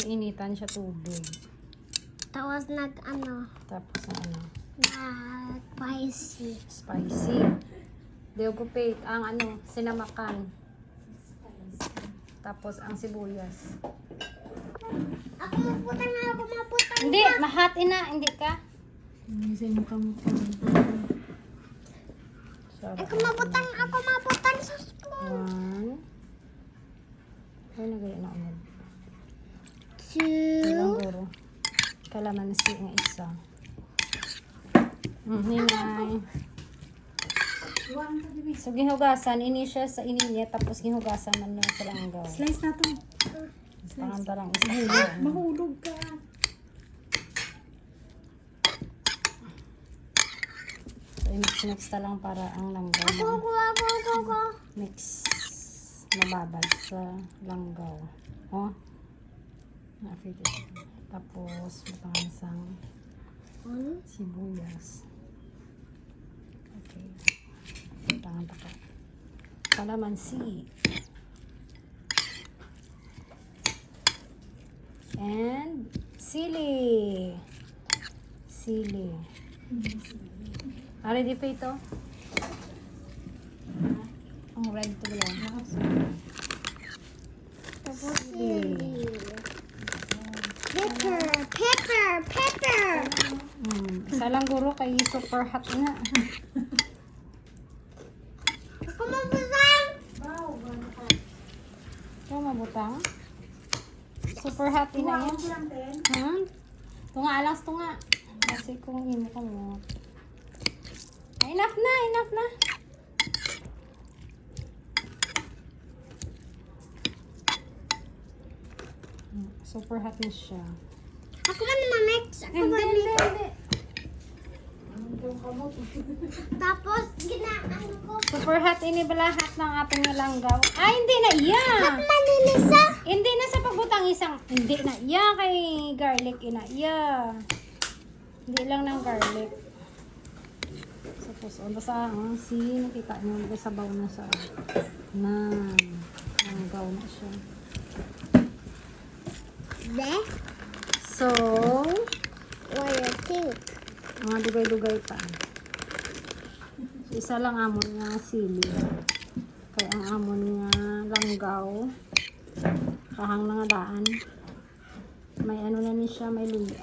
Iinitan siya tubig. Tapos Tapos spicy. spicy. Deogupate, ang sinamakan. Tapos ang sibuyas. Ako maputang. Hindi, mahat ina, hindi ka. Minsan mo kami Ako maputang sa spoon. 1. Ay, nagaya na umod. 2. Siguro. Kalamansi nga isa. Hinay. So, gihugasan. Ini siya sa ininiya. Tapos gihugasan man na sa langgaw. Slice na to. Pangantarang isa. Mahulog ka. So, i-mix na lang para ang langgaw. Ako. Mix. Mababad sa langgaw. Oh. Na-fit it. Tapos, matangansang sibuyas. Okay. Tangan-taka. Kalamansi. And sili. Ready pa ito? Ang red to lang. Tapos sili. Pepper. Isa lang guro kay super hot na. Ako maputang. Ikaw mabutang? Super hot na yan. Tunga alas tunga. Kasi kung imo ka mo. Enough na. Super hot na siya. Ako man mamix. Hindi. Tapos ginaano ko. Super hot ini balahat ng ating langgaw. Ay, hindi na iya. Manilisa. Hindi na sa pagbutang isang. Hindi na iya kay garlic ina iya. Hindi lang ng garlic. Tapos basta nakita niyo sabaw na sa langgaw na siya. So, What do you think? mga dugay-dugay pa. So, isa lang amon nga sili. Kaya ang amon nga langgaw. Kahang nga daan. May ano na ni siya, may luya.